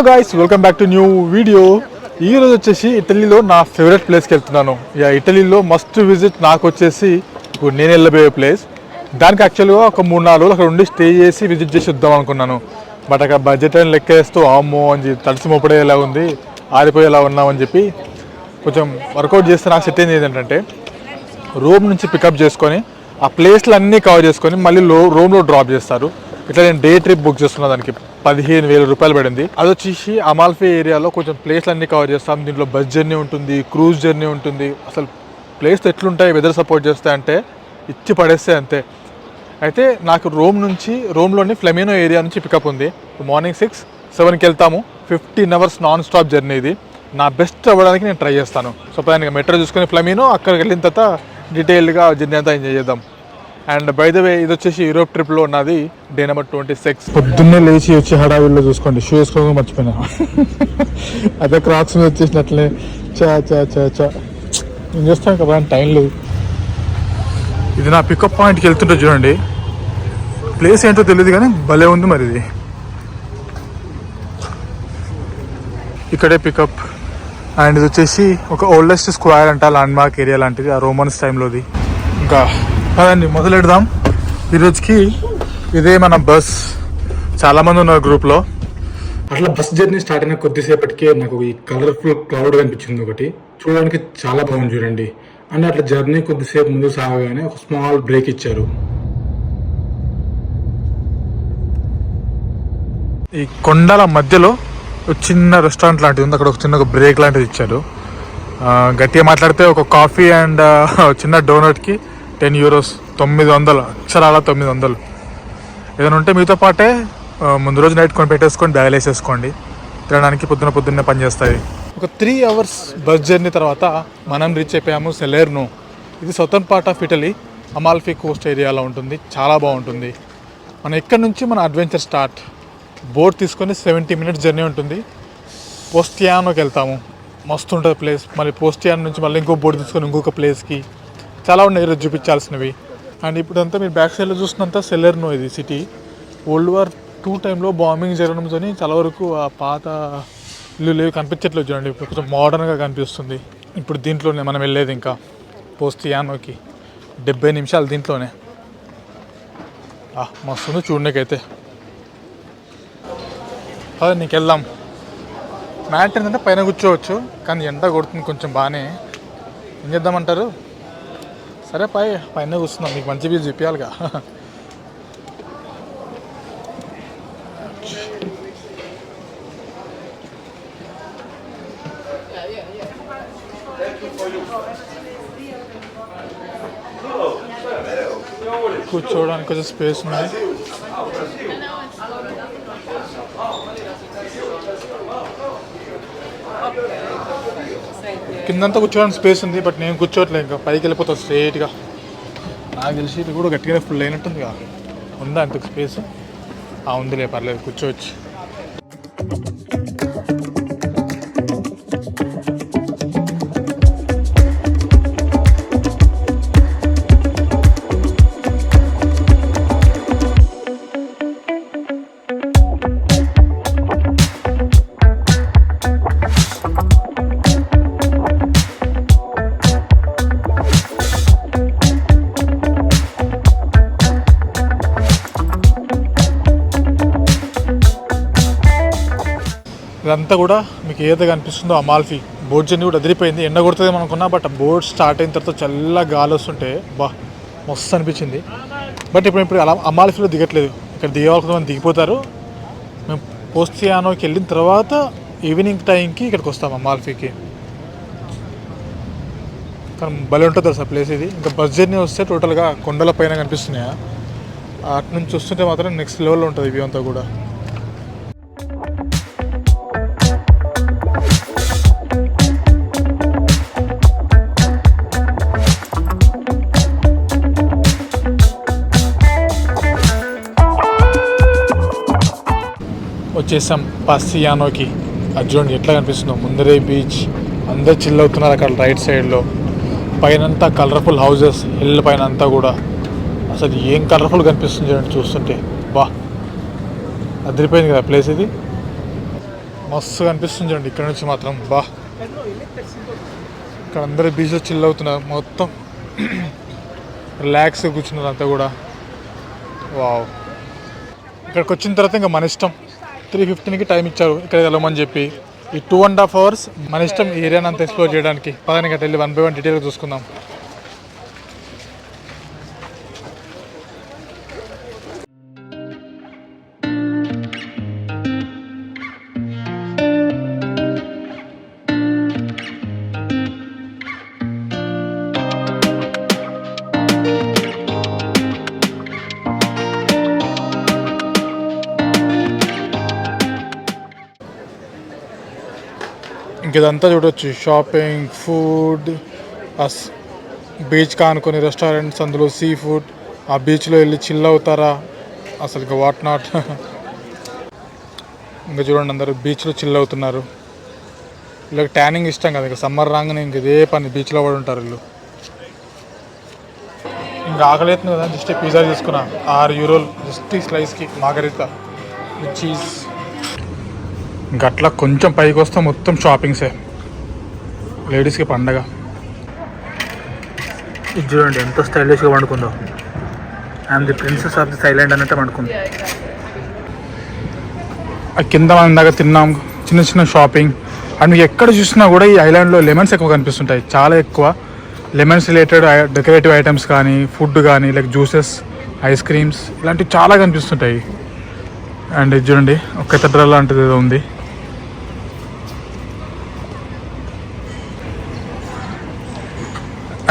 Hello guys, welcome back to new video. ఈరోజు వచ్చేసి ఇటలీలో నా ఫేవరెట్ ప్లేస్కి వెళ్తున్నాను. ఇటలీలో మస్ట్ విజిట్ నాకు వచ్చేసి ఇప్పుడు నేను వెళ్ళబోయే ప్లేస్. దానికి యాక్చువల్గా ఒక 3-4 రోజులు అక్కడ ఉండి స్టే చేసి విజిట్ చేసి వద్దాం అనుకున్నాను. బట్ అక్కడ బడ్జెట్ అని లెక్కేస్తూ అమ్మో అని తడిసి మొప్పడేలా ఉంది, ఆరిపోయేలా ఉన్నామని చెప్పి కొంచెం వర్కౌట్ చేస్తే నాకు సెట్ అయింది ఏంటంటే రోమ్ నుంచి పికప్ చేసుకొని ఆ ప్లేస్లు అన్నీ కవర్ చేసుకొని మళ్ళీ రోమ్లో డ్రాప్ చేస్తారు. ఇట్లా నేను డే ట్రిప్ బుక్ చేసుకున్న దానికి 15,000 రూపాయలు పడింది. అది వచ్చేసి అమాల్ఫీ ఏరియాలో కొంచెం ప్లేస్లు అన్నీ కవర్ చేస్తాం. దీంట్లో బస్ జర్నీ ఉంటుంది, క్రూజ్ జర్నీ ఉంటుంది. అసలు ప్లేస్ ఎట్లుంటాయి, వెదర్ సపోర్ట్ చేస్తాయి అంటే ఇచ్చి పడేస్తే అంతే. అయితే నాకు రోమ్లోని ఫ్లెమినో ఏరియా నుంచి పికప్ ఉంది. మార్నింగ్ 6-7కి వెళ్తాము. 15 hours నాన్ స్టాప్ జర్నీ. ఇది నా బెస్ట్ అవ్వడానికి నేను ట్రై చేస్తాను. సో ప్రధానంగా మెట్రో చూసుకొని ఫ్లెమినో అక్కడికి వెళ్ళిన తర్వాత డీటెయిల్గా జర్నీ అంతా ఎంజాయ్ చేద్దాం. అండ్ బై ద వే ఇది వచ్చేసి యూరోప్ ట్రిప్లో ఉన్నది డే నెంబర్ 26. పొద్దున్నే లేచి వచ్చి హడావిల్లో చూసుకోండి, షూ వేసుకోవడం మర్చిపోయినా. అదే క్రాక్స్ మీద వచ్చేసినట్లే నేను చేస్తాను కదా, టైం లేదు. ఇది నా పికప్ పాయింట్కి వెళ్తుంటే చూడండి, ప్లేస్ ఏంటో తెలియదు కానీ భలే ఉంది. మరి ఇది ఇక్కడే పికప్. అండ్ ఇది వచ్చేసి ఒక ఓల్డెస్ట్ స్క్వేర్ అంట, ల్యాండ్ మార్క్ ఏరియా లాంటిది, ఆ రోమన్స్ టైంలోది. ఇంకా అదండి మొదలెడదాం. ఈరోజుకి ఇదే మన బస్. చాలామంది ఉన్నారు గ్రూప్లో. అట్లా బస్ జర్నీ స్టార్ట్ అయిన కొద్దిసేపటికే నాకు ఈ కలర్ఫుల్ క్లౌడ్ కనిపించింది ఒకటి. చూడడానికి చాలా బాగుంది చూడండి. అండ్ అట్లా జర్నీ కొద్దిసేపు ముందు సాగగానే ఒక స్మాల్ బ్రేక్ ఇచ్చారు. ఈ కొండల మధ్యలో ఒక చిన్న రెస్టారెంట్ లాంటిది ఉంది. అక్కడ ఒక చిన్న బ్రేక్ లాంటిది ఇచ్చారు. గట్టిగా మాట్లాడితే ఒక కాఫీ అండ్ చిన్న డోనట్కి 10 euros, 900 అక్షరాల 900. ఏదైనా ఉంటే మీతో పాటే ముందు రోజు నైట్ కొని పెట్టేసుకొని బ్యాగ్ వేసేసుకోండి. తినడానికి పొద్దున్నే పనిచేస్తాయి. ఒక 3 hours బస్ జర్నీ తర్వాత మనం రీచ్ అయిపోయాము సెలెర్నో. ఇది southern part of Italy, Amalfi coast ఏరియాలో ఉంటుంది. చాలా బాగుంటుంది. మనం ఇక్కడ నుంచి మన అడ్వెంచర్ స్టార్ట్. బోట్ తీసుకొని 70 minutes జర్నీ ఉంటుంది. పోస్టియానోకి వెళ్తాము. మస్తు ఉంటుంది ప్లేస్. మళ్ళీ పోస్టియానో నుంచి మళ్ళీ ఇంకో బోట్ తీసుకొని ఇంకొక ప్లేస్కి. చాలా ఉన్నాయి ఈరోజు చూపించాల్సినవి. అండ్ ఇప్పుడంతా మీరు బ్యాక్ సైడ్లో చూసినంత సెలెర్నో. ఇది సిటీ World War II టైంలో బాంబింగ్ జరగడంతో చాలా వరకు ఆ పాత ఇల్లు కనిపించట్లేదు చూడండి. ఇప్పుడు కొంచెం మోడర్న్గా కనిపిస్తుంది. ఇప్పుడు దీంట్లోనే మనం వెళ్ళేది. ఇంకా పోస్టియానోకి 70 నిమిషాలు దీంట్లోనే. మస్తుంది చూడడానికైతే. అదే నీకు వెళ్దాం. మ్యాట్ ఏంటంటే పైన కూర్చోవచ్చు, కానీ ఎండ కొడుతుంది కొంచెం బాగానే. ఏం చేద్దామంటారు? సరే పైన కూర్చున్నాం, మీకు మంచి వ్యూ చూపించాలిగా. కూర్చోవడానికి కొంచెం స్పేస్ ఉంది. కిందంతా కూర్చోడానికి స్పేస్ ఉంది, బట్ నేను కూర్చోట్లేదు. ఇంకా పైకి వెళ్ళిపోతాను స్ట్రైట్గా. నాకు తెలిసి ఇది కూడా గట్టిగానే ఫుల్ అయినట్టుంది. ఉందా అంత స్పేస్? ఉందిలే, పర్లేదు, కూర్చోవచ్చు. ఇదంతా కూడా మీకు ఏదైతే కనిపిస్తుందో అమాల్ఫీ. బోట్ జర్నీ కూడా అదిరిపోయింది. ఎండ కొడుతుంది అనుకున్నా, బట్ బోట్ స్టార్ట్ అయిన తర్వాత చల్ల గాలి వస్తుంటే మస్తు అనిపించింది. బట్ ఇప్పుడు అలా అమాల్ఫీలో దిగట్లేదు. ఇక్కడ దిగవలసిన మంది దిగిపోతారు. మేము పోస్టియానోకి వెళ్ళిన తర్వాత ఈవినింగ్ టైంకి ఇక్కడికి వస్తాం అమాల్ఫీకి. కానీ భలే ఉంటుంది సార్ ప్లేస్ ఇది. ఇంకా బస్ జర్నీ వస్తే టోటల్గా కొండల పైన కనిపిస్తున్నాయా, అటు నుంచి వస్తుంటే మాత్రం నెక్స్ట్ లెవెల్లో ఉంటుంది వ్యూ అంతా కూడా. వచ్చేసాం పాస్టియానోకి. అది చూడండి ఎట్లా కనిపిస్తుందో. ముందరే బీచ్, అందరు చిల్ అవుతున్నారు అక్కడ రైట్ సైడ్లో. పైనంతా కలర్ఫుల్ హౌజెస్, హిల్ పైన అంతా కూడా. అసలు ఏం కలర్ఫుల్ కనిపిస్తుంది చూడండి చూస్తుంటే. అదిరిపోయింది కదా ప్లేస్ ఇది. మస్తు అనిపిస్తుంది చూడండి ఇక్కడ నుంచి మాత్రం. బా, ఇక్కడ అందరూ బీచ్లో చిల్ అవుతున్నారు, మొత్తం రిలాక్స్ కూర్చున్నారు అంతా కూడా. వావ్, ఇక్కడికి వచ్చిన తర్వాత ఇంకా మన ఇష్టం. 3:15కి టైం ఇచ్చారు ఇక్కడ వెళ్ళమని చెప్పి. ఈ 2.5 hours మన ఇష్టం ఈ ఏరియాని అంతా ఎక్స్ప్లోర్ చేయడానికి. పదానికి అట్లా వెళ్ళి 1 by 1 డీటెయిల్గా చూసుకుందాం. ఇంకదంతా చూడొచ్చు, షాపింగ్, ఫుడ్, బీచ్ కానుకొని రెస్టారెంట్స్, అందులో సీ ఫుడ్. ఆ బీచ్లో వెళ్ళి చిల్ అవుతారా అసలు, ఇంకా వాట్ నాట్. ఇంకా చూడండి అందరూ బీచ్లో చిల్ అవుతున్నారు. వీళ్ళకి ట్యానింగ్ ఇష్టం కదా, ఇంకా సమ్మర్ రాగానే ఇంక ఇదే పని బీచ్లో పడి ఉంటారు వీళ్ళు. ఇంకా ఆకలి అవుతుంది కదా, జస్ట్ పిజ్జా తీసుకున్నా €6 జస్ట్ ఈ స్లైస్కి, మార్గరితా విత్ చీజ్. ఇంకా అట్లా కొంచెం పైకి వస్తే మొత్తం షాపింగ్సే, లేడీస్కి పండగ. ఇది చూడండి ఎంత స్టైలిష్గా పండుకుందో. I'm the princess of the Sealand అన్నట్టు పండుకుంది. ఆ కింద మనం దాకా తిన్నాం, చిన్న చిన్న షాపింగ్. అండ్ మీకు ఎక్కడ చూసినా కూడా ఈ ఐలాండ్లో లెమన్స్ ఎక్కువ కనిపిస్తుంటాయి, చాలా ఎక్కువ. లెమన్స్ రిలేటెడ్ డెకరేటివ్ ఐటమ్స్ కానీ, ఫుడ్ కానీ, లైక్ జ్యూసెస్, ఐస్ క్రీమ్స్, ఇలాంటివి చాలా కనిపిస్తుంటాయి. అండ్ ఇది చూడండి ఒక కెథడ్రల్ లాంటిది ఏదో ఉంది.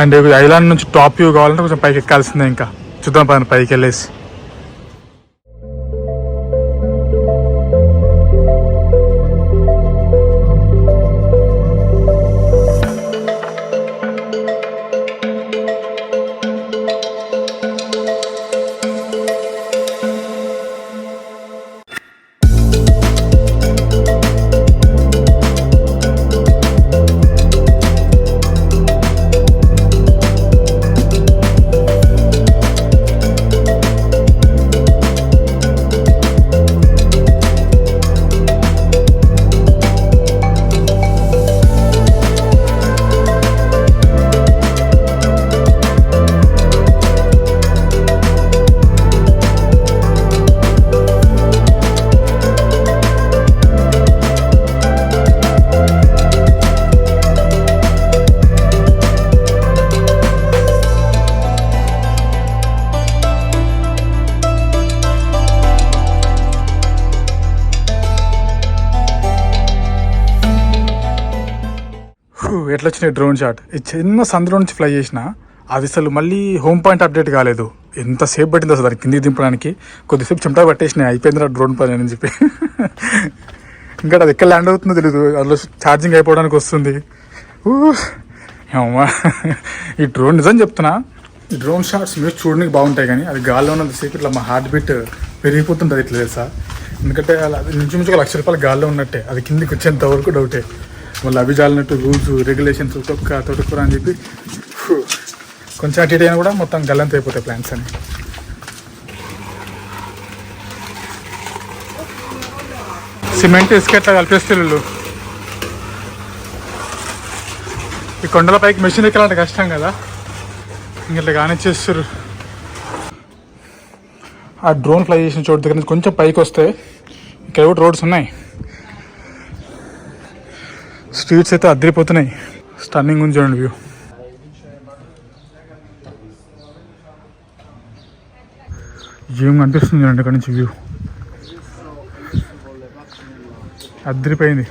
అండ్ ఐలాండ్ నుంచి టాప్ వ్యూ కావాలంటే కొంచెం పైకి ఎక్కాల్సిందే. ఇంకా చూద్దాం పైన పైకి వెళ్ళేసి. ఎట్లా వచ్చినాయి డ్రోన్ షాట్. ఈ చిన్న సందులో నుంచి ఫ్లై చేసిన అది అసలు మళ్ళీ హోమ్ పాయింట్ అప్డేట్ కాలేదు. ఎంతసేపు పట్టింది అసలు దాన్ని కిందికి దింపడానికి. కొద్దిసేపు చెమటా పట్టేసినాయి, అయిపోయింది డ్రోన్ పని అని చెప్పి. ఇంకా అది ఎక్కడ ల్యాండ్ అవుతుందో తెలియదు, అందులో ఛార్జింగ్ అయిపోవడానికి వస్తుంది. అమ్మా, ఈ డ్రోన్ నిజం చెప్తున్నా, ఈ డ్రోన్ షాట్స్ మీరు చూడడానికి బాగుంటాయి కానీ అది గాల్లో ఉన్నంతసేపు ఇట్లా మా హార్ట్ బీట్ పెరిగిపోతుంటుంది ఇట్లా తెలుసా. ఎందుకంటే అలా నుంచి ₹1,00,000 గాల్లో ఉన్నట్టే, అది కిందికి వచ్చేంత వరకు డౌటే. వాళ్ళు అవి జాలినట్టు రూల్స్ రెగ్యులేషన్స్ తొడుక్కురా అని చెప్పి కొంచెం అటు ఇటు అయినా కూడా మొత్తం గల్లంత అయిపోతాయి ప్లాంట్స్ అని. సిమెంట్ ఇసుక ఎట్లా కలిపేస్తే వీళ్ళు. ఈ కొండల పైకి మెషిన్ ఎక్కాలంటే కష్టం కదా, ఇట్లా కానిచ్చేస్తారు. ఆ డ్రోన్ ఫ్లై చేసిన చోటు దగ్గర నుంచి కొంచెం పైకి వస్తే ఇక్కడ కూడా రోడ్స్ ఉన్నాయి. స్ట్రీట్స్ అయితే అదిరిపోతున్నాయి, స్టన్నింగ్ ఉంది చూడండి వ్యూ. ఏం కనిపిస్తుంది చూడండి ఇక్కడ నుంచి వ్యూ, అదిరిపోయింది.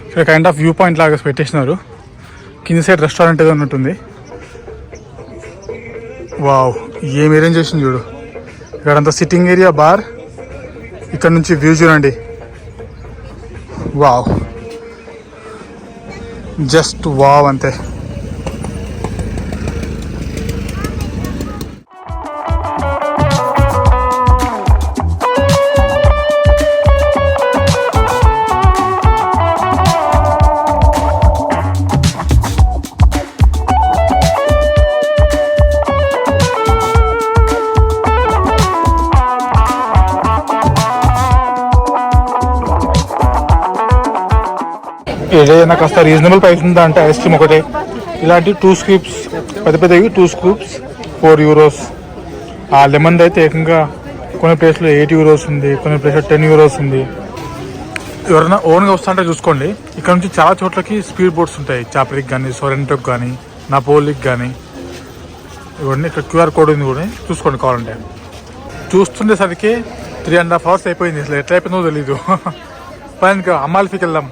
ఇక్కడ కైండ్ ఆఫ్ వ్యూ పాయింట్ లాగా పెట్టేసినారు. కింద సైడ్ రెస్టారెంట్ ఏదో ఉన్నట్టుంది. వావ్, ఏం అరేంజ్ చేసింది చూడు. ఇక్కడంతా సిట్టింగ్ ఏరియా, బార్. ఇక్కడ నుంచి వ్యూ చూడండి. వావ్, జస్ట్ వావ్ అంతే. ఏదైనా కాస్త రీజనబుల్ ప్రైస్ ఉందా అంటే ఐస్ క్రీమ్ ఒకటే. ఇలాంటి 2 స్కూప్స్ పెద్ద పెద్దవి 2 స్కూప్స్ 4 యూరోస్. ఆ లెమన్ అయితే ఏకంగా కొన్ని ప్లేస్లో 8 యూరోస్ ఉంది, కొన్ని ప్లేస్లో 10 యూరోస్ ఉంది. ఎవరైనా ఓన్గా వస్తుంటే చూసుకోండి. ఇక్కడ నుంచి చాలా చోట్లకి స్పీడ్ బోట్స్ ఉంటాయి, చాపరికి కానీ, సొరెంటోకి కానీ, నాపోలికి కానీ. ఇవన్నీ ఇక్కడ QR కోడ్ ఉంది కూడా, చూసుకోండి కావాలంటే. చూస్తుండేసరికి 3.5 hours అయిపోయింది. అసలు ఎట్లా అయిపోయిందో తెలీదు. పైన ఇంకా అమాల్ఫీకి వెళ్దాం.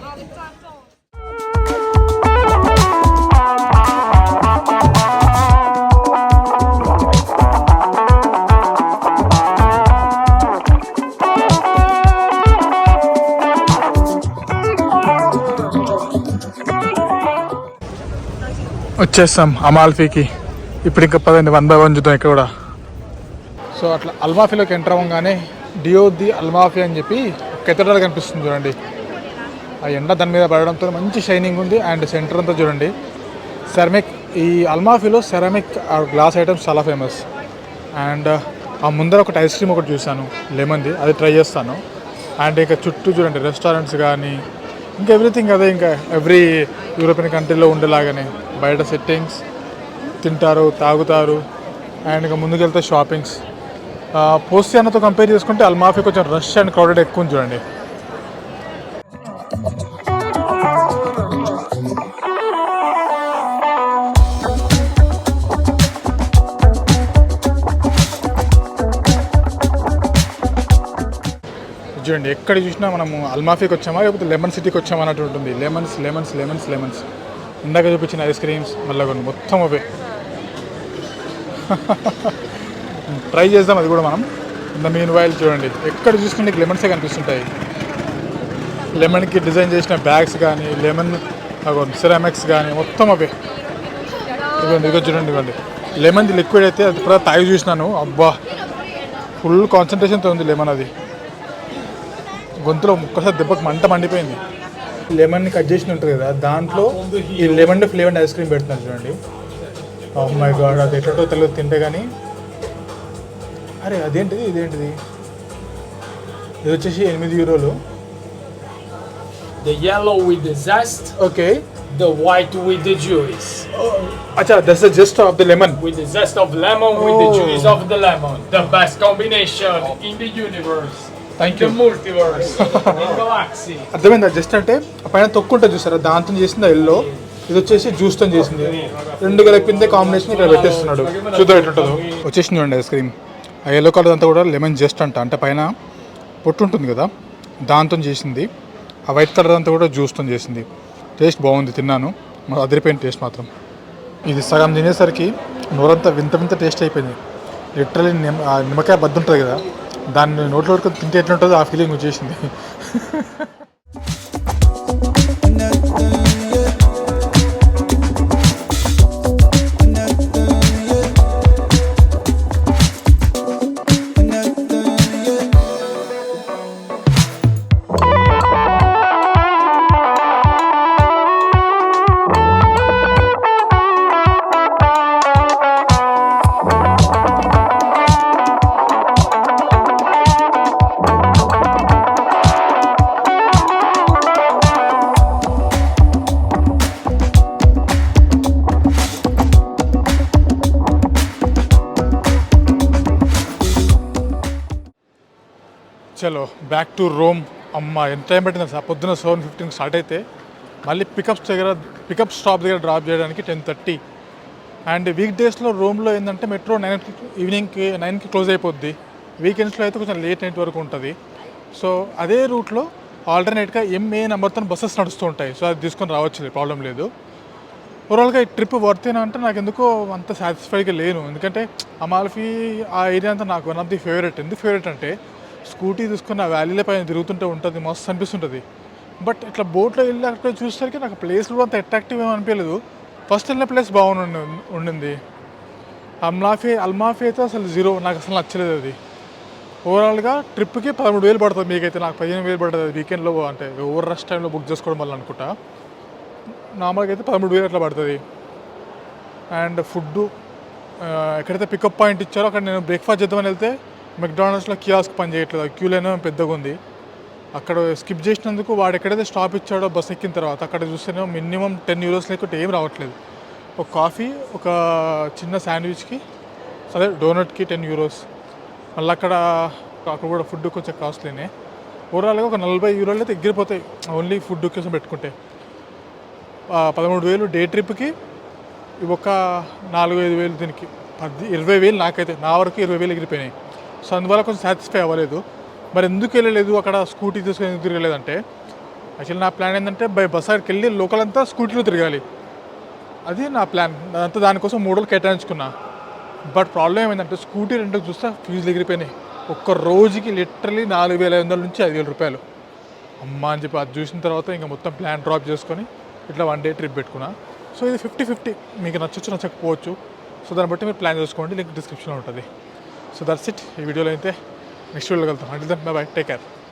వచ్చేస్తాం అమాల్ఫీకి. ఇప్పుడు ఇంకా పదండి 1 by 1 చూద్దాం ఇక్కడ కూడా. సో అట్లా అల్మాఫీలోకి ఎంటర్ అవ్వగానే డియో ది అల్మాఫీ అని చెప్పి కెథడ్రల్ కనిపిస్తుంది చూడండి. ఆ ఎండ దాని మీద పడడంతో మంచి షైనింగ్ ఉంది. అండ్ సెంటర్ అంతా చూడండి సెరామిక్. ఈ అల్మాఫీలో సెరామిక్ గ్లాస్ ఐటమ్స్ చాలా ఫేమస్. అండ్ ఆ ముందర ఒకటి ఐస్ క్రీమ్ ఒకటి చూశాను లెమన్ది, అది ట్రై చేస్తాను. అండ్ ఇంకా చుట్టూ చూడండి రెస్టారెంట్స్ కానీ ఇంకా ఎవ్రీథింగ్ అదే. ఇంకా ఎవ్రీ యూరోపియన్ కంట్రీలో ఉండేలాగానే బయట సెట్టింగ్స్, తింటారు తాగుతారు. అండ్ ఇంకా ముందుకెళ్తే షాపింగ్స్. పోస్టియానాతో కంపేర్ చేసుకుంటే అల్మాఫీ కొంచెం రష్ అండ్ క్రౌడెడ్ ఎక్కువ ఉంది చూడండి. చూడండి ఎక్కడ చూసినా మనము అల్మాఫీకి వచ్చామా లేకపోతే లెమన్ సిటీకి వచ్చామా అన్నట్టు ఉంటుంది. Lemons lemons lemons lemons. ఇందాక చూపించిన ఐస్ క్రీమ్స్ మళ్ళీ కొన్ని మొత్తం అవే. ట్రై చేద్దాం అది కూడా మనం. ఇంత మీన్ వైల్ చూడండి ఎక్కడ చూసుకుంటే లెమన్సే కనిపిస్తుంటాయి. లెమన్కి డిజైన్ చేసిన బ్యాగ్స్ కానీ, లెమన్ సిరామిక్స్ కానీ మొత్తం అవే. ఇదిగోండి ఇదిగో చూడండి ఇవ్వండి. లెమన్ది లిక్విడ్ అయితే అది కూడా తాగి చూసినాను. అబ్బా ఫుల్ కాన్సన్ట్రేషన్తో ఉంది లెమన్. అది గొంతులో ఒక్కసారి దెబ్బకి మండిపోయింది. లెమన్ని కట్ చేసి ఉంటుంది కదా, దాంట్లో ఈ లెమన్ ఫ్లేవర్డ్ ఐస్ క్రీమ్ పెడుతున్నాను చూడండి. ఓ మై గాడ్, అది ఎట్లటో తెలియదు తింటే కానీ. అరే అదేంటిది, ఇదేంటిది? ఇది వచ్చేసి 8 యూరోలు. The yellow with the zest. Okay. The white with the juice. Acha, that's the zest of the lemon. With the zest of lemon, with the juice of the lemon. The best combination in the universe. Thank you. The multiverse. In galaxy. అర్థమైందా? Just అంటే పైన తొక్కుంటే చూసారా, దాంతో చేసింది yellow, ఇది వచ్చేసి జ్యూస్తో చేసింది. రెండు కలిపిందే కాంబినేషన్ ఇక్కడ పెట్టేస్తున్నాడు. చూద్దాం ఎట్లుంటుందో. వచ్చేసింది చూడండి ఐస్ క్రీమ్. ఆ ఎల్లో కలర్ అంతా కూడా లెమన్ జస్ట్ అంటే పైన పొట్టు ఉంటుంది కదా, దాంతో చేసింది. ఆ వైట్ కలర్ అంతా కూడా జ్యూస్తో చేసింది. టేస్ట్ బాగుంది, తిన్నాను. అదిరిపోయిన టేస్ట్ మాత్రం. ఇది సగం తినేసరికి నోరంతా వింత వింత టేస్ట్ అయిపోయింది. లిటరలీ నిమ్మకాయ బద్ద ఉంటుంది కదా, దాన్ని నోట్లో వరకు తింటే ఎట్లుంటుందో ఆ ఫీలింగ్ వచ్చేసింది. చలో బ్యాక్ టు రోమ్. అమ్మ ఎంత టైం పట్టింది సార్. పొద్దున్న 7:15 స్టార్ట్ అయితే మళ్ళీ పికప్ స్టాప్ దగ్గర డ్రాప్ చేయడానికి 10:30. అండ్ వీక్ డేస్లో రోమ్లో ఏంటంటే మెట్రో ఈవినింగ్కి 9కి క్లోజ్ అయిపోద్ది. వీకెండ్స్లో అయితే కొంచెం లేట్ నైట్ వరకు ఉంటుంది. సో అదే రూట్లో ఆల్టర్నేట్గా MA నెంబర్తో బస్సెస్ నడుస్తూ ఉంటాయి. సో అది తీసుకొని రావచ్చు, ప్రాబ్లం లేదు. ఓవరాల్గా ఈ ట్రిప్ వర్తేనా అంటే నాకు ఎందుకో అంత సాటిస్ఫైడ్గా లేను. ఎందుకంటే అమాల్ఫీ ఆ ఏరియా అంతా నాకు వన్ ఆఫ్ ది ఫేవరెట్. ఎందుకు ఫేవరెట్ అంటే స్కూటీ తీసుకుని ఆ వ్యాలీల పైన తిరుగుతుంటే ఉంటుంది, మస్తు అనిపిస్తుంటుంది. బట్ ఇట్లా బోట్లో వెళ్ళి అక్కడ చూసేసరికి నాకు ప్లేస్ కూడా అంత అట్రాక్టివ్ ఏమి అనిపించలేదు. ఫస్ట్ వెళ్ళిన ప్లేస్ ఉండింది. అల్మాఫీ అయితే అసలు జీరో, నాకు అసలు నచ్చలేదు అది. ఓవరాల్గా ట్రిప్కి 13,000 పడుతుంది. మీకైతే నాకు 15,000 పడుతుంది. వీకెండ్లో అంటే ఓవర్ రష్ టైంలో బుక్ చేసుకోవడం వల్ల అనుకుంటా. నార్మల్గా అయితే 13,000 అట్లా పడుతుంది. అండ్ ఫుడ్ ఎక్కడైతే పికప్ పాయింట్ ఇచ్చారో అక్కడ నేను బ్రేక్ఫాస్ట్ చేద్దామని వెళ్తే మెక్డానల్డ్స్లో కియాస్క్ పని చేయట్లేదు. క్యూ లైన్ పెద్దగా ఉంది. అక్కడ స్కిప్ చేసినందుకు వాడు ఎక్కడైతే స్టాప్ ఇచ్చాడో బస్ ఎక్కిన తర్వాత అక్కడ చూస్తేనే మినిమం 10 euros లేకుంటే ఏం రావట్లేదు. ఒక కాఫీ, ఒక చిన్న శాండ్విచ్కి అదే డోనట్కి 10 euros. మళ్ళీ అక్కడ కూడా ఫుడ్ కొంచెం కాస్ట్లీనే. ఓవరాల్గా ఒక 40 euros అయితే ఎగిరిపోతాయి ఓన్లీ ఫుడ్ కోసం పెట్టుకుంటే. 13,000 డే ట్రిప్కి, ఇవి ఒక 4-5 దీనికి 20,000 నాకైతే. నా వరకు 20,000 ఎగిరిపోయినాయి. సో అందువల్ల కొంచెం సాటిస్ఫై అవ్వలేదు. మరి ఎందుకు వెళ్ళలేదు అక్కడ స్కూటీ తీసుకొని ఎందుకు తిరగలేదంటే, యాక్చువల్లీ నా ప్లాన్ ఏంటంటే బై బస్ దగ్గరికి వెళ్ళి లోకల్ అంతా స్కూటీలో తిరగాలి. అది నా ప్లాన్. అదంతా దానికోసం 3 రోజులు కేటాయించుకున్నా. బట్ ప్రాబ్లం ఏమైందంటే స్కూటీ రెంట్కి చూస్తే ఫీజులు ఎగిరిపోయినాయి. ఒక్క రోజుకి లిటరలీ 4,500 నుంచి 5,000 రూపాయలు. అమ్మ అని చెప్పి అది చూసిన తర్వాత ఇంకా మొత్తం ప్లాన్ డ్రాప్ చేసుకొని ఇట్లా 1 డే ట్రిప్ పెట్టుకున్నా. సో ఇది 50-50, మీకు నచ్చచ్చు నచ్చకపోవచ్చు. సో దాన్ని బట్టి మీరు ప్లాన్ చేసుకోండి, లింక్ డిస్క్రిప్షన్లో ఉంటుంది. So that's it. ఈ వీడియోలో అయితే నెక్స్ట్ వీడియోలో వెళ్తాం. అంటే బై బై, టేక్ కేర్.